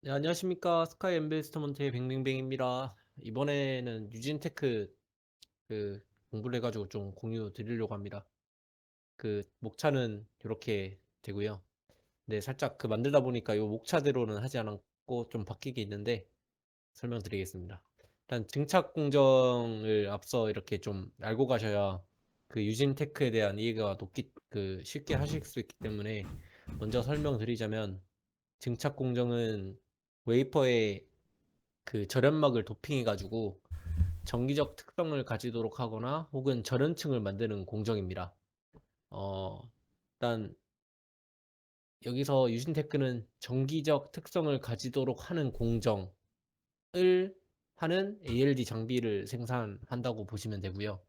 네, 안녕하십니까. 스카이 엠베스트먼트의 뱅뱅뱅입니다. 이번에는 유진테크 공부를 해가지고 좀 공유 드리려고 합니다. 목차는 이렇게 되고요. 네, 살짝 만들다 보니까 이 목차대로는 하지 않았고 좀 바뀌게 있는데 설명드리겠습니다. 일단 증착 공정을 앞서 이렇게 좀 알고 가셔야 유진테크에 대한 이해가 쉽게 하실 수 있기 때문에 먼저 설명드리자면 증착 공정은 웨이퍼의 절연막을 도핑해 가지고 정기적 특성을 가지도록 하거나 혹은 절연층을 만드는 공정입니다. 어, 일단 여기서 유신테크는 정기적 특성을 가지도록 하는 공정을 하는 ALD 장비를 생산한다고 보시면 되고요.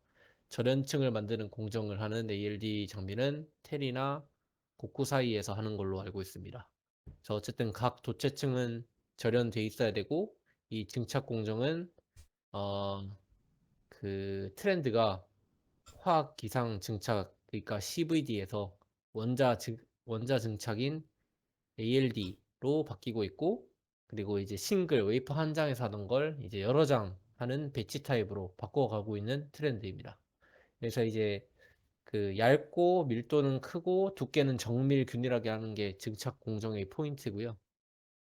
절연층을 만드는 공정을 하는 ALD 장비는 텔이나 곡구 사이에서 하는 걸로 알고 있습니다. 그래서 어쨌든 각 도체층은 절연돼 있어야 되고 이 증착 공정은 어, 트렌드가 화학 기상 증착 그러니까 CVD에서 원자 증착인 ALD로 바뀌고 있고, 그리고 이제 싱글 웨이퍼 한 장에서 하던 걸 이제 여러 장 하는 배치 타입으로 바꿔가고 있는 트렌드입니다. 그래서 이제 얇고 밀도는 크고 두께는 정밀 균일하게 하는 게 증착 공정의 포인트고요.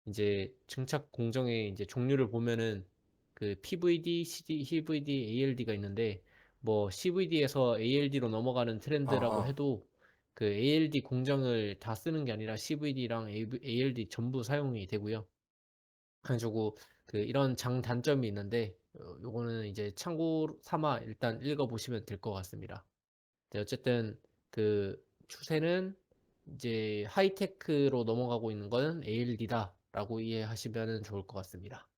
이제 증착 공정의 이제 종류를 보면은 PVD, CVD, ALD가 있는데, 뭐 CVD에서 ALD로 넘어가는 트렌드라고 아, 해도 ALD 공정을 다 쓰는 게 아니라 CVD랑 ALD 전부 사용이 되고요. 그래가지고 이런 장단점이 있는데, 요거는 이제 참고 삼아 일단 읽어보시면 될 것 같습니다. 네, 어쨌든 추세는 이제 하이테크로 넘어가고 있는 거는 ALD다라고 이해하시면 좋을 것 같습니다.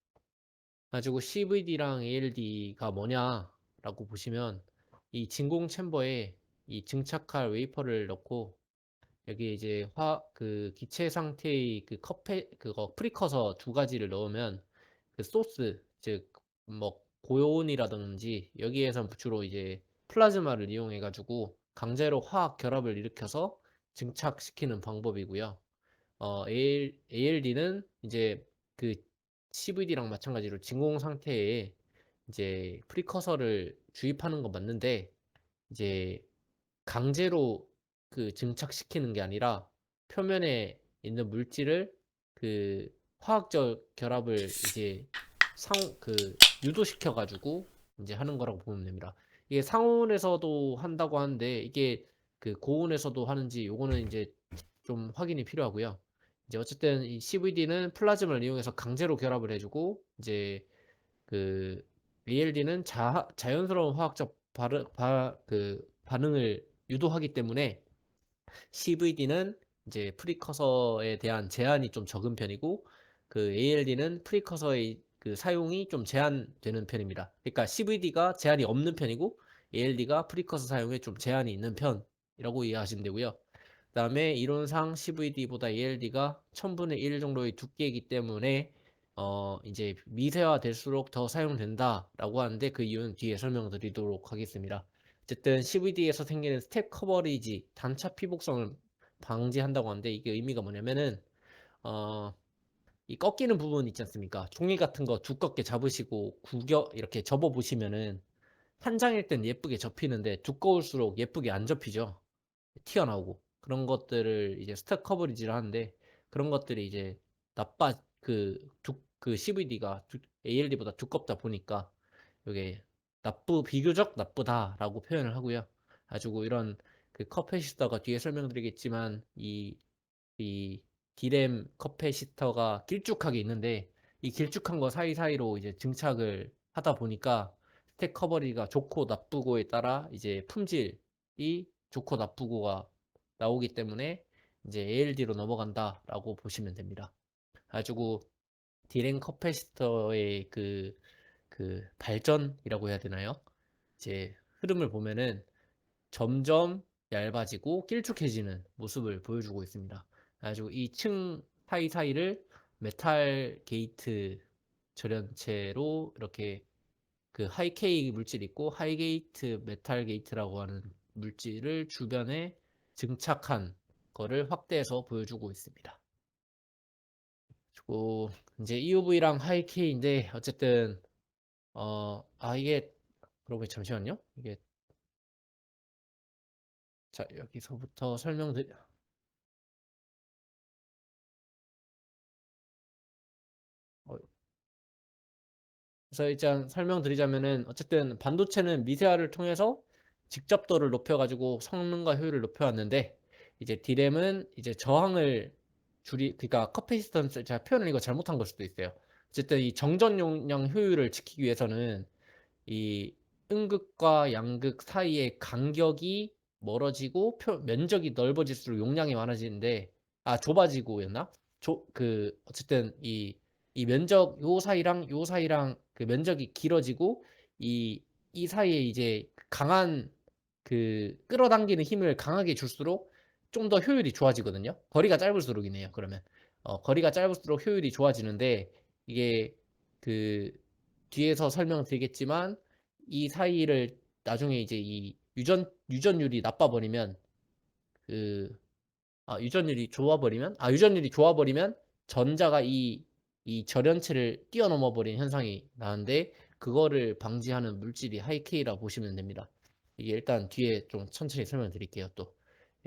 가지고 CVD랑 ALD가 뭐냐라고 보시면 이 진공 챔버에 이 증착할 웨이퍼를 넣고 여기 이제 기체 상태의 그거 프리커서 두 가지를 넣으면 소스 즉 뭐 고온이라든지 여기에선 주로 이제 플라즈마를 이용해 가지고 강제로 화학 결합을 일으켜서 증착시키는 방법이고요. ALD는 이제 그 CVD랑 마찬가지로 진공 상태에 이제 프리커서를 주입하는 건 맞는데, 이제 강제로 증착시키는 게 아니라 표면에 있는 물질을 화학적 결합을 이제 유도시켜 가지고 이제 하는 거라고 보면 됩니다. 이게 상온에서도 한다고 하는데 이게 고온에서도 하는지 요거는 이제 좀 확인이 필요하고요. 이제 어쨌든 이 CVD는 플라즈마를 이용해서 강제로 결합을 해주고, 이제 그 ALD는 자연스러운 화학적 반응을 유도하기 때문에 CVD는 이제 프리커서에 대한 제한이 좀 적은 편이고, ALD는 프리커서의 사용이 좀 제한되는 편입니다. 그러니까 CVD가 제한이 없는 편이고 ALD가 프리커서 사용에 좀 제한이 있는 편이라고 이해하시면 되고요. 그다음에 이론상 CVD보다 ALD가 1000분의 1 정도의 두께이기 때문에 이제 미세화 될수록 더 사용된다라고 하는데, 그 이유는 뒤에 설명드리도록 하겠습니다. 어쨌든 CVD에서 생기는 스텝 커버리지 단차 피복성을 방지한다고 하는데, 이게 의미가 뭐냐면은 어, 이 꺾이는 부분 있지 않습니까? 종이 같은 거 두껍게 잡으시고 구겨 이렇게 접어 보시면은 한 장일 땐 예쁘게 접히는데 두꺼울수록 예쁘게 안 접히죠. 튀어나오고 그런 것들을 이제 스택 커버리지를 하는데, 그런 것들이 이제 나빠 CVD가 ALD보다 두껍다 보니까 이게 비교적 나쁘다라고 표현을 하고요. 가지고 이런 컵헤시터가 뒤에 설명드리겠지만 이 디램 컵헤시터가 길쭉하게 있는데, 이 길쭉한 거 사이사이로 이제 증착을 하다 보니까 스택 커버리가 좋고 나쁘고에 따라 이제 품질이 좋고 나쁘고가 나오기 때문에 이제 ALD로 넘어간다라고 보시면 됩니다. 가지고 디램 커패시터의 발전이라고 해야 되나요? 이제 흐름을 보면은 점점 얇아지고 길쭉해지는 모습을 보여주고 있습니다. 그래가지고 이 층 사이사이를 메탈 게이트 절연체로 이렇게 하이케이 물질 있고 하이게이트 메탈 게이트라고 하는 물질을 주변에 증착한 거를 확대해서 보여주고 있습니다. 뭐 이제 EUV랑 하이K인데 어쨌든 이게 그러고 잠시만요. 이게 자 여기서부터 설명드리 어, 그래서 일단 설명드리자면은 어쨌든 반도체는 미세화를 통해서 직접도를 높여가지고 성능과 효율을 높여왔는데 이제 D램은 이제 저항을 그러니까 커패시턴스 제가 표현을 이거 잘못한 걸 수도 있어요. 어쨌든 이 정전 용량 효율을 지키기 위해서는 이 음극과 양극 사이의 간격이 멀어지고 면적이 넓어질수록 용량이 많아지는데 좁아지고였나? 어쨌든 이 면적 요 사이랑 그 면적이 길어지고 이 사이에 이제 강한 끌어당기는 힘을 강하게 줄수록 좀 더 효율이 좋아지거든요. 거리가 짧을수록이네요. 그러면 거리가 짧을수록 효율이 좋아지는데 이게 그 뒤에서 설명드리겠지만 이 사이를 나중에 이제 이 유전율이 나빠버리면 그 유전율이 좋아버리면 전자가 이 절연체를 뛰어넘어 버린 현상이 나는데 그거를 방지하는 물질이 하이케이라 보시면 됩니다. 이게 일단 뒤에 좀 천천히 설명드릴게요. 또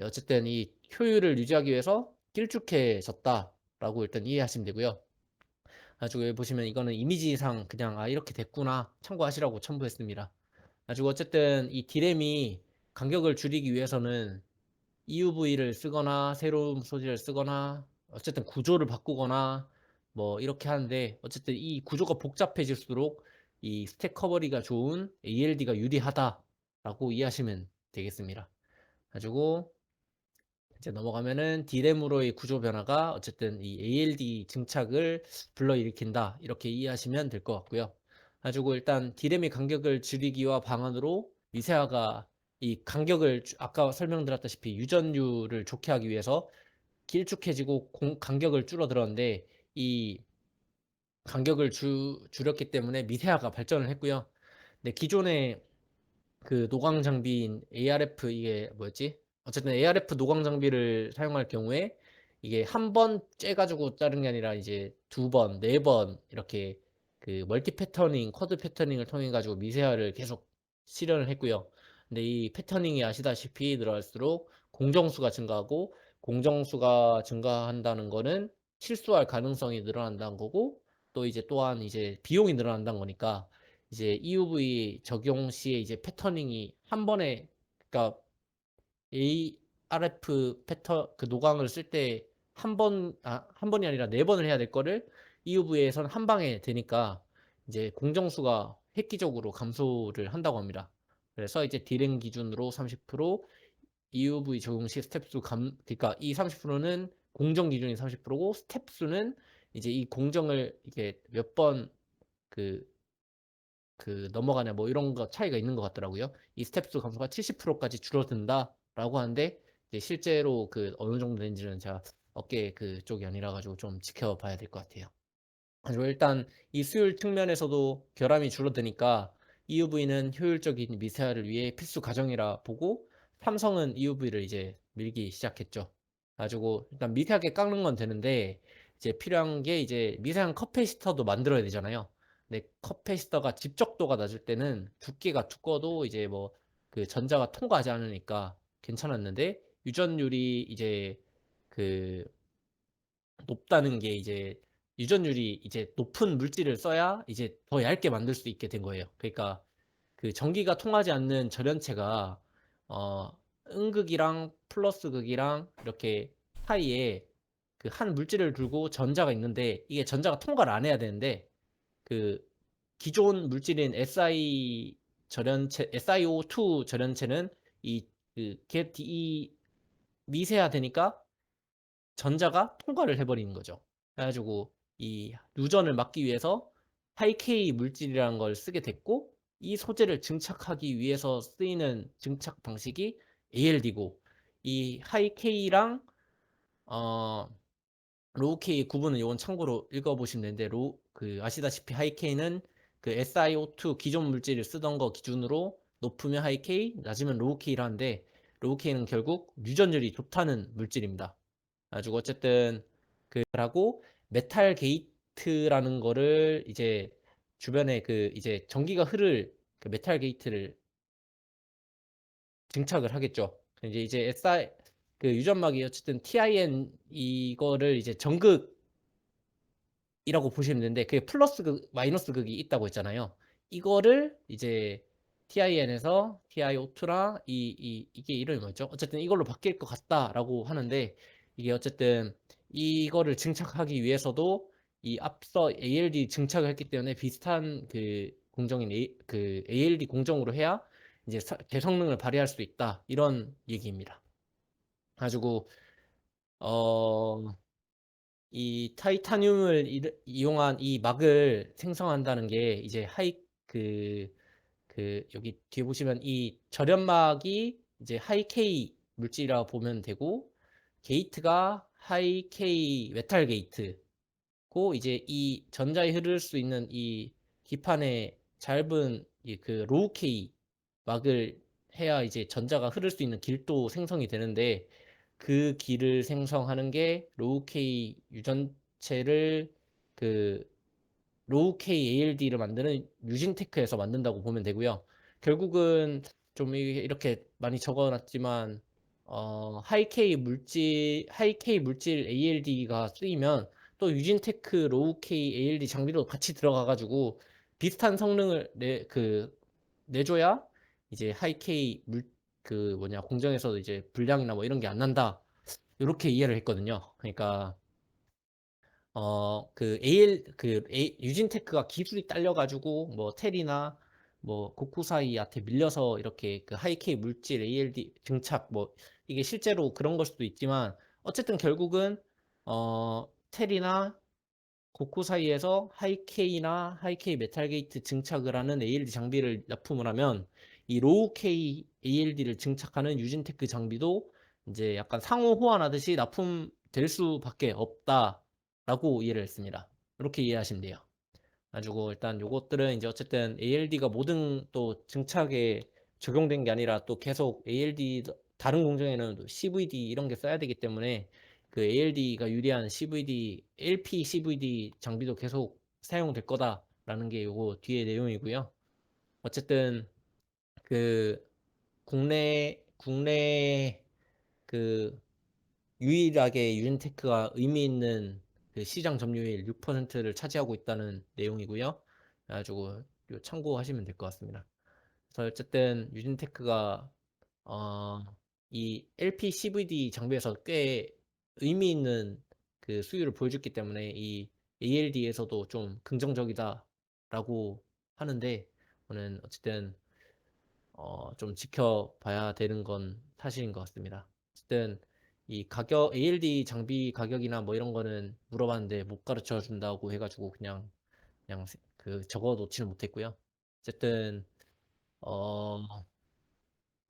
어쨌든 이 효율을 유지하기 위해서 길쭉해졌다라고 일단 이해하시면 되고요. 가지고 여기 보시면 이거는 이미지상 그냥 이렇게 됐구나 참고하시라고 첨부했습니다. 가지고 어쨌든 이 디램이 간격을 줄이기 위해서는 EUV를 쓰거나 새로운 소재를 쓰거나 어쨌든 구조를 바꾸거나 뭐 이렇게 하는데 어쨌든 이 구조가 복잡해질수록 이 스택 커버리가 좋은 ALD가 유리하다라고 이해하시면 되겠습니다. 가지고 이제 넘어가면은 D램으로의 구조 변화가 어쨌든 이 ALD 증착을 불러일으킨다 이렇게 이해하시면 될 것 같고요. 가지고 일단 D램의 간격을 줄이기와 방안으로 미세화가 이 간격을 아까 설명드렸다시피 유전율을 좋게 하기 위해서 길쭉해지고 간격을 줄어들었는데 이 간격을 줄였기 때문에 미세화가 발전을 했고요. 근데 기존의 노광 장비인 ARF 이게 뭐였지? 어쨌든 ARF 노광 장비를 사용할 경우에 이게 한 번 째가지고 자른 게 아니라 이제 두 번, 네 번 이렇게 멀티 패터닝, 쿼드 패터닝을 통해 가지고 미세화를 계속 실현을 했고요. 근데 이 패터닝이 아시다시피 늘어날수록 공정수가 증가하고 공정수가 증가한다는 거는 실수할 가능성이 늘어난다는 거고 또 이제 또한 이제 비용이 늘어난다는 거니까 이제 EUV 적용 시에 이제 패터닝이 한 번에 그러니까 ARF 노광을 쓸 때 한 번이 아니라 네 번을 해야 될 거를 EUV에서는 한 방에 되니까 이제 공정수가 획기적으로 감소를 한다고 합니다. 그래서 이제 D램 기준으로 30%, EUV 적용 시 스텝 수 그러니까 이 30%는 공정 기준이 30%고 스텝 수는 이제 이 공정을 이게 몇 번 그 넘어가냐 뭐 이런 거 차이가 있는 것 같더라고요. 이 스텝수 감소가 70%까지 줄어든다라고 하는데 이제 실제로 어느 정도 되는지는 제가 어깨 그쪽이 아니라 가지고 좀 지켜봐야 될 것 같아요. 그리고 일단 이 수율 측면에서도 결함이 줄어드니까 EUV는 효율적인 미세화를 위해 필수 과정이라 보고 삼성은 EUV를 이제 밀기 시작했죠. 가지고 일단 미세하게 깎는 건 되는데 이제 필요한 게 이제 미세한 커패시터도 만들어야 되잖아요. 근데 커패시터가 집적도가 낮을 때는 두께가 두꺼도 이제 뭐 전자가 통과하지 않으니까 괜찮았는데 유전율이 이제 그 높다는 게 이제 유전율이 이제 높은 물질을 써야 이제 더 얇게 만들 수 있게 된 거예요. 그러니까 전기가 통하지 않는 절연체가 어, 음극이랑 플러스 극이랑 이렇게 사이에 한 물질을 두고 전자가 있는데 이게 전자가 통과를 안 해야 되는데 그 기존 물질인 SiO2 절연체는 이 미세화되니까 전자가 통과를 해버리는 거죠. 그래가지고 이 누전을 막기 위해서 하이K 물질이라는 걸 쓰게 됐고 이 소재를 증착하기 위해서 쓰이는 증착 방식이 ALD고 이 하이K랑 어, 로우 K 구분은 이건 참고로 읽어보시면 되는데 아시다시피 하이K는 SiO2 기존 물질을 쓰던 거 기준으로 높으면 하이K, 낮으면 로우 K라는데 로우 K는 결국 유전율이 좋다는 물질입니다. 가지고 어쨌든 라고 메탈 게이트라는 거를 이제 주변에 그 이제 전기가 흐를 그 메탈 게이트를 증착을 하겠죠. 이제 SI 그 유전막이 어쨌든 TIN 이거를 이제 전극 이라고 보시면 되는데 그게 플러스 극, 마이너스 극이 있다고 했잖아요. 이거를 이제 TIN에서 TiO2랑 이게 이름이 뭐였죠? 어쨌든 이걸로 바뀔 것 같다라고 하는데 이게 어쨌든 이거를 증착하기 위해서도 이 앞서 ALD 증착을 했기 때문에 비슷한 그 공정인 그 ALD 공정으로 해야 이제 대성능을 발휘할 수 있다 이런 얘기입니다. 가지고 어 이 타이타늄을 이용한 이 막을 생성한다는 게 이제 그, 여기 뒤에 보시면 이 절연막이 이제 하이 K 물질이라고 보면 되고 게이트가 하이 K 메탈 게이트고 이제 이 전자에 흐를 수 있는 이 기판의 짧은 이 그 로우 K 막을 해야 이제 전자가 흐를 수 있는 길도 생성이 되는데 그 길을 생성하는 게 로우 K 유전체를 그 로우 K ALD를 만드는 유진테크에서 만든다고 보면 되고요. 결국은 좀 이렇게 많이 적어놨지만 하이 K 물질 ALD가 쓰이면 또 유진테크 로우 K ALD 장비도 같이 들어가가지고 비슷한 성능을 내줘야 이제 하이 K 그 뭐냐 공정에서도 이제 불량이나 뭐 이런 게 안 난다. 이렇게 이해를 했거든요. 그러니까 유진테크가 기술이 딸려가지고 뭐 텔이나 뭐 고쿠사이한테 밀려서 이렇게 그 하이케이 물질 ALD 증착 뭐 이게 실제로 그런 걸 수도 있지만 어쨌든 결국은 텔이나 고쿠 사이에서 하이케이나 하이케이 메탈 게이트 증착을 하는 ALD 장비를 납품을 하면 이 로우 K ALD를 증착하는 유진테크 장비도 이제 약간 상호 호환하듯이 납품될 수밖에 없다라고 이해를 했습니다. 이렇게 이해하시면 돼요. 가지고 일단 요것들은 이제 어쨌든 ALD가 모든 또 증착에 적용된 게 아니라 또 계속 ALD 다른 공정에는 또 CVD 이런 게 써야 되기 때문에 그 ALD가 유리한 CVD, LP CVD 장비도 계속 사용될 거다라는 게 요거 뒤에 내용이고요. 어쨌든 그 국내 그 유일하게 유인테크가 의미 있는 그 시장 점유율 6%를 차지하고 있다는 내용이고요. 그래가지고 요 참고하시면 될 것 같습니다. 그래서 어쨌든 유진테크가 어, 이 LP CVD 장비에서 꽤 의미 있는 그 수율을 보여줬기 때문에 이 ALD에서도 좀 긍정적이다라고 하는데 저는 어쨌든 좀 지켜봐야 되는 건 사실인 것 같습니다. 어쨌든 이 가격 ALD 장비 가격이나 뭐 이런 거는 물어봤는데 못 가르쳐 준다고 해가지고 그냥 그 적어 놓지는 못했고요. 어쨌든 어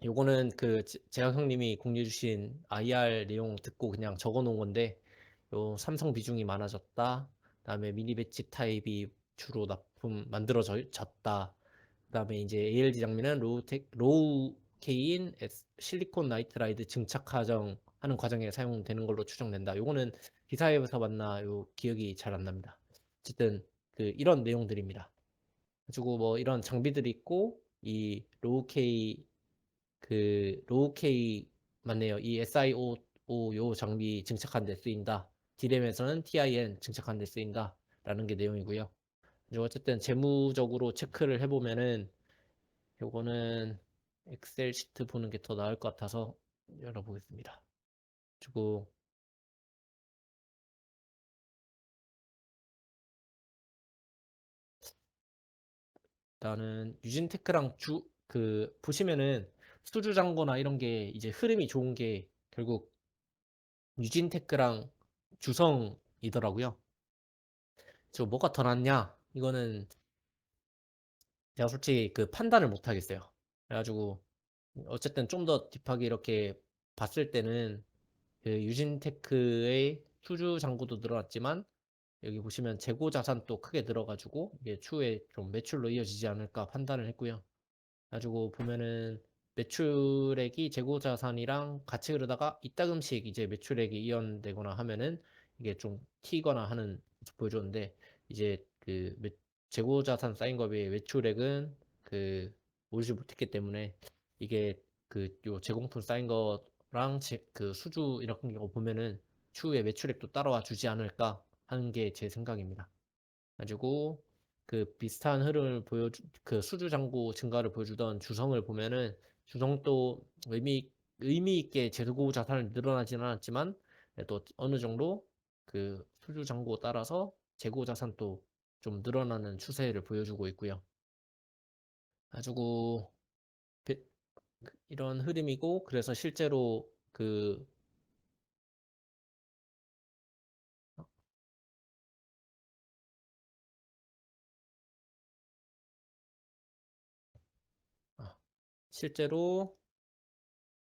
요거는 그 제가 형님이 공유해 주신 IR 내용 듣고 그냥 적어 놓은 건데 요 삼성 비중이 많아졌다. 그다음에 미니 배치 타입이 주로 만들어졌다. 그다음에 이제 ALD 장비는 로우 K인 실리콘 나이트라이드 증착 과정 하는 과정에 사용되는 걸로 추정된다. 요거는 기사에서 봤나 요 기억이 잘 안 납니다. 어쨌든 그 이런 내용들입니다. 그리고 뭐 이런 장비들이 있고 이 로우 K 맞네요. 이 SiO5 요 장비 증착한 데 쓰인다. D램에서는 TIN 증착한 데 쓰인다라는 게 내용이고요. 그리고 어쨌든 재무적으로 체크를 해보면은 요거는 엑셀 시트 보는 게 더 나을 것 같아서 열어보겠습니다. 그리고 일단은 유진테크랑 그 보시면은 수주 잔고나 이런 게 이제 흐름이 좋은 게 결국 유진테크랑 주성이더라고요. 저 뭐가 더 낫냐? 이거는 제가 솔직히 그 판단을 못 하겠어요. 그래가지고 어쨌든 좀 더 딥하게 이렇게 봤을 때는 그 유진테크의 수주 잔고도 늘어났지만 여기 보시면 재고 자산도 크게 늘어가지고 이게 추후에 좀 매출로 이어지지 않을까 판단을 했고요. 가지고 보면은 매출액이 재고 자산이랑 같이 흐르다가 이따금씩 이제 매출액이 이연되거나 하면은 이게 좀 튀거나 하는 모습 보여줬는데 이제 재고 자산 쌓인 거에 비해 매출액은 오르지 못했기 때문에 이게 요 제공품 쌓인 거랑 수주 이런 거 보면은 추후에 매출액도 따라와 주지 않을까 하는 게 제 생각입니다. 가지고 비슷한 흐름을 수주 잔고 증가를 보여주던 주성을 보면은 주성도 의미 있게 재고 자산을 늘어나지는 않았지만 또 어느 정도 수주 잔고 따라서 재고 자산도 좀 늘어나는 추세를 보여주고 있고요. 가지고 비- 이런 흐름이고 그래서 실제로 아, 실제로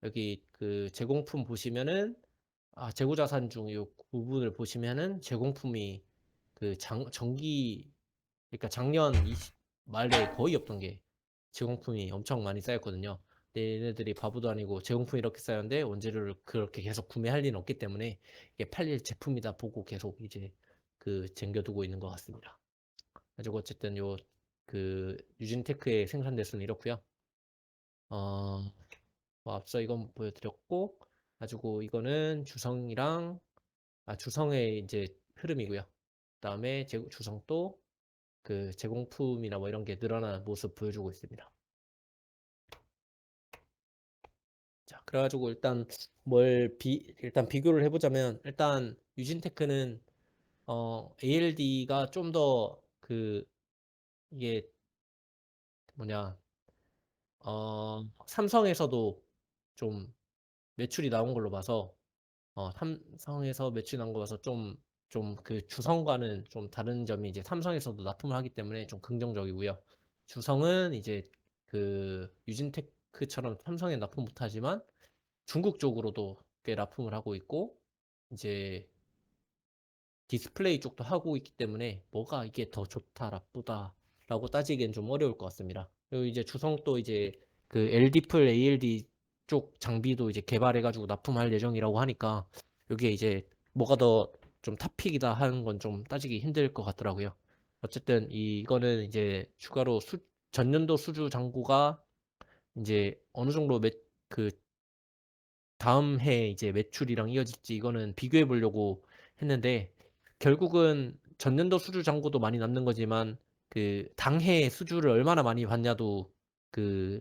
여기 제공품 보시면은 재고자산 중 이 부분을 보시면은 제공품이 전기 그러니까 작년 말에 거의 없던 게 제공품이 엄청 많이 쌓였거든요. 근데 얘네들이 바보도 아니고 제공품이 이렇게 쌓였는데 원재료를 그렇게 계속 구매할 리는 없기 때문에 이게 팔릴 제품이다 보고 계속 이제 쟁겨두고 있는 것 같습니다. 가지고 어쨌든 유진테크의 생산 대수는 이렇고요. 어, 앞서 이건 보여드렸고 가지고 이거는 주성의 이제 흐름이고요. 그다음에 주성도 제공품이나 뭐 이런 게 늘어나는 모습 보여주고 있습니다. 자, 그래가지고 일단 비교를 해보자면 일단 유진테크는 ALD가 좀 더 이게 뭐냐 삼성에서도 좀 매출이 나온 걸로 봐서 삼성에서 매출이 나온 거 봐서 좀 주성과는 좀 다른 점이 이제 삼성에서도 납품을 하기 때문에 좀 긍정적이고요. 주성은 이제 유진테크처럼 삼성에 납품 못하지만 중국 쪽으로도 꽤 납품을 하고 있고 이제 디스플레이 쪽도 하고 있기 때문에 뭐가 이게 더 좋다, 나쁘다라고 따지기엔 좀 어려울 것 같습니다. 그리고 이제 주성도 이제 LD플 ALD 쪽 장비도 이제 개발해가지고 납품할 예정이라고 하니까 여기에 이제 뭐가 더 좀 탑픽이다 하는 건 좀 따지기 힘들 것 같더라고요. 어쨌든 이거는 이제 추가로 전년도 수주 잔고가 이제 어느 정도 그 다음 해 이제 매출이랑 이어질지 이거는 비교해 보려고 했는데 결국은 전년도 수주 잔고도 많이 남는 거지만 당해 수주를 얼마나 많이 받냐도 그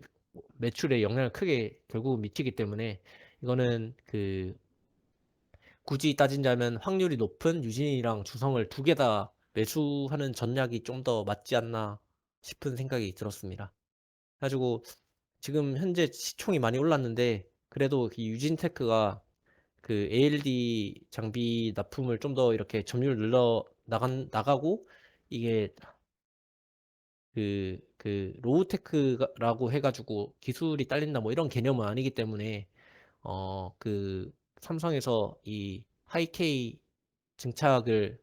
매출에 영향을 크게 결국은 미치기 때문에 이거는 굳이 따진다면 확률이 높은 유진이랑 주성을 두 개 다 매수하는 전략이 좀 더 맞지 않나 싶은 생각이 들었습니다. 그래가지고 지금 현재 시총이 많이 올랐는데 그래도 이 유진테크가 ALD 장비 납품을 좀 더 이렇게 점유율 나가고 이게 로우테크라고 해가지고 기술이 딸린다 뭐 이런 개념은 아니기 때문에 삼성에서 이 하이K 증착을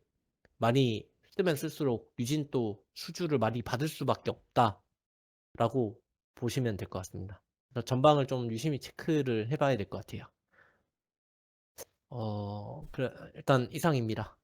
많이 쓰면 쓸수록 유진 또 수주를 많이 받을 수밖에 없다라고 보시면 될 것 같습니다. 그래서 전방을 좀 유심히 체크를 해봐야 될 것 같아요. 그래, 일단 이상입니다.